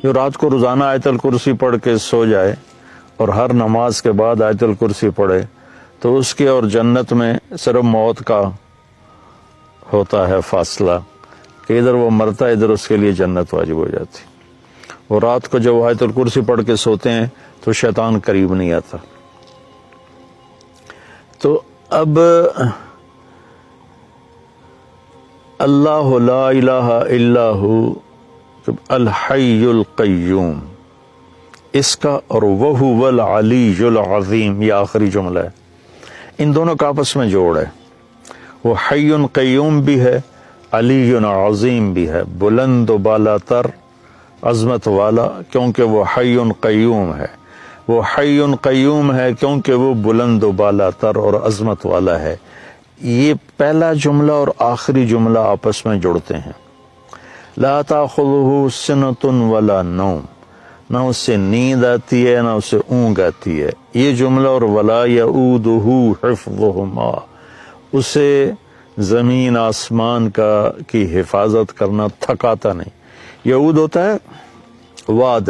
جو رات کو روزانہ آیت الکرسی پڑھ کے سو جائے اور ہر نماز کے بعد آیت الکرسی پڑھے تو اس کے اور جنت میں صرف موت کا ہوتا ہے فاصلہ کہ ادھر وہ مرتا ہے، ادھر اس کے لیے جنت واجب ہو جاتی۔ اور رات کو جب آیت الکرسی پڑھ کے سوتے ہیں تو شیطان قریب نہیں آتا۔ تو اب اللہ لا الہ الا ہو الحی القیوم، اس کا اور وہو العلی العظیم، یہ آخری جملہ ہے، ان دونوں کا آپس میں جوڑ ہے۔ وہ حی قیوم بھی ہے، علی عظیم بھی ہے، بلند و بالا تر، عظمت والا، کیونکہ وہ حی قیوم ہے۔ وہ حی قیوم ہے کیونکہ وہ بلند و بالا تر اور عظمت والا ہے۔ یہ پہلا جملہ اور آخری جملہ آپس میں جڑتے ہیں۔ لا تاخذہ سنۃ ولا نوم، نہ اس سے نیند آتی ہے نہ اسے اونگ آتی ہے۔ یہ جملہ اور ولا یؤودہ حفظہما، اسے زمین آسمان کی حفاظت کرنا تھکاتا نہیں۔ یعود ہوتا ہے واد،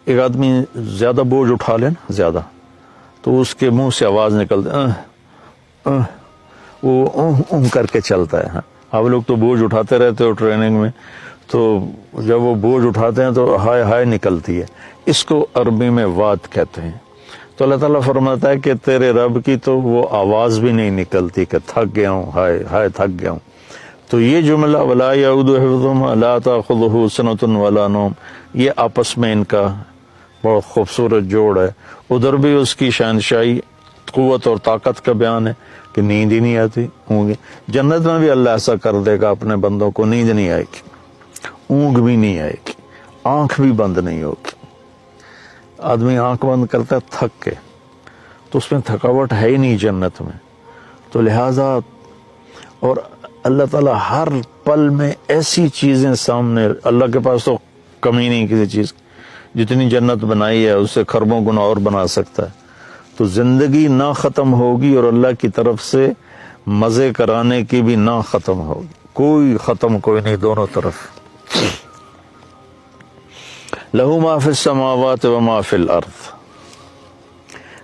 ایک آدمی زیادہ بوجھ اٹھا لے نا زیادہ تو اس کے منہ سے آواز نکلتی، وہ کر کے چلتا ہے۔ آپ لوگ تو بوجھ اٹھاتے رہتے ہو ٹریننگ میں، تو جب وہ بوجھ اٹھاتے ہیں تو ہائے ہائے نکلتی ہے، اس کو عربی میں واد کہتے ہیں۔ تو اللہ تعالیٰ فرماتا ہے کہ تیرے رب کی تو وہ آواز بھی نہیں نکلتی کہ تھک گیا ہوں، ہائے ہائے تھک گیا ہوں۔ تو یہ جملہ ولا یعودہ حفظہما لا تاخذہ سنۃ ولا نوم، یہ آپس میں ان کا بہت خوبصورت جوڑ ہے۔ ادھر بھی اس کی شہنشاہی، قوت اور طاقت کا بیان ہے کہ نیند ہی نہیں آتی، اونگ۔ جنت میں بھی اللہ ایسا کر دے گا اپنے بندوں کو، نیند نہیں آئے گی، اونگ بھی نہیں آئے گی، آنکھ بھی بند نہیں ہوگی۔ آدمی آنکھ بند کرتا ہے تھک کے، تو اس میں تھکاوٹ ہے ہی نہیں جنت میں۔ تو لہٰذا اور اللہ تعالیٰ ہر پل میں ایسی چیزیں سامنے، اللہ کے پاس تو کمی نہیں کسی چیز کی، جتنی جنت بنائی ہے اس سے خربوں گنا اور بنا سکتا ہے۔ تو زندگی نہ ختم ہوگی اور اللہ کی طرف سے مزے کرانے کی بھی نہ ختم ہوگی، کوئی ختم کوئی نہیں، دونوں طرف۔ لہو ما فی السماوات و ما فی الارض،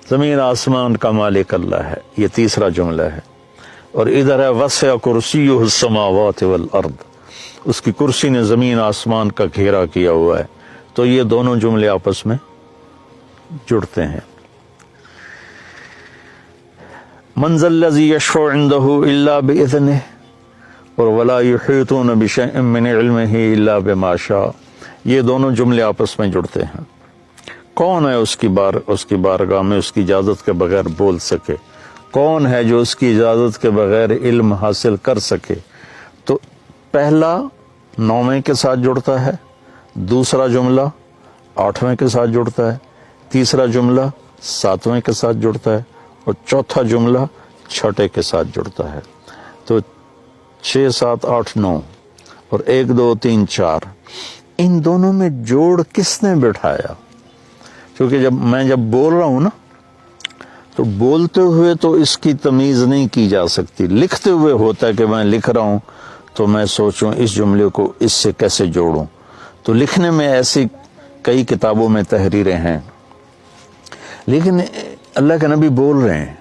زمین آسمان کا مالک اللہ ہے، یہ تیسرا جملہ ہے۔ اور ادھر ہے وسع کرسیہ السماوات والارض، اس کی کرسی نے زمین آسمان کا گھیرا کیا ہوا ہے۔ تو یہ دونوں جملے آپس میں جڑتے ہیں۔ من ذا الذی یشفع عندہ الا باذنہ اور ولا یحیطون بشیء من علمہ الا بما شاء، یہ دونوں جملے آپس میں جڑتے ہیں۔ کون ہے اس کی بارگاہ میں اس کی اجازت کے بغیر بول سکے؟ کون ہے جو اس کی اجازت کے بغیر علم حاصل کر سکے؟ تو پہلا 9ویں کے ساتھ جڑتا ہے، دوسرا جملہ 8ویں کے ساتھ جڑتا ہے، تیسرا جملہ 7ویں کے ساتھ جڑتا ہے، اور چوتھا جملہ 6 کے ساتھ جڑتا ہے۔ تو 6 7 8 9 اور 1 2 3 4، ان دونوں میں جوڑ کس نے بٹھایا؟ کیونکہ جب بول رہا ہوں نا تو بولتے ہوئے تو اس کی تمیز نہیں کی جا سکتی، لکھتے ہوئے ہوتا ہے کہ میں لکھ رہا ہوں تو میں سوچوں اس جملے کو اس سے کیسے جوڑوں۔ تو لکھنے میں ایسی کئی کتابوں میں تحریریں ہیں، لیکن اللہ کے نبی بول رہے ہیں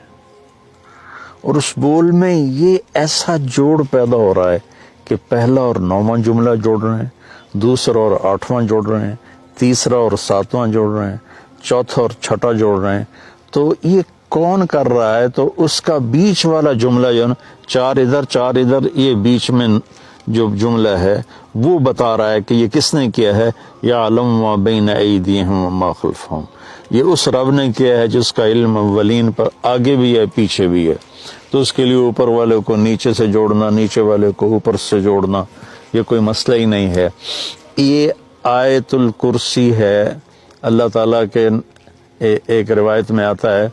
اور اس بول میں یہ ایسا جوڑ پیدا ہو رہا ہے کہ پہلا اور 9واں جملہ جوڑ رہے ہیں، دوسرا اور 8واں جوڑ رہے ہیں، تیسرا اور 7واں جوڑ رہے ہیں، چوتھا اور 6 جوڑ رہے ہیں۔ تو یہ کون کر رہا ہے؟ تو اس کا بیچ والا جملہ جو ہے نا، 4 ادھر 4 ادھر، یہ بیچ میں جو جملہ ہے وہ بتا رہا ہے کہ یہ کس نے کیا ہے۔ یعلم ما بین ایدیہم وما خلفہم، یہ اس رب نے کیا ہے جس کا علم اولین پر آگے بھی ہے پیچھے بھی ہے۔ تو اس کے لیے اوپر والے کو نیچے سے جوڑنا، نیچے والے کو اوپر سے جوڑنا، یہ کوئی مسئلہ ہی نہیں ہے۔ یہ آیت الکرسی ہے۔ اللہ تعالیٰ کے ایک روایت میں آتا ہے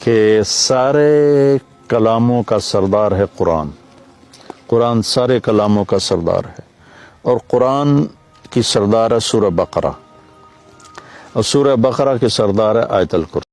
کہ سارے کلاموں کا سردار ہے قرآن، قرآن سارے کلاموں کا سردار ہے، اور قرآن کی سردار ہے سورہ بقرہ، اور سورہ بقرہ کی سردار ہے آیت الکرسی۔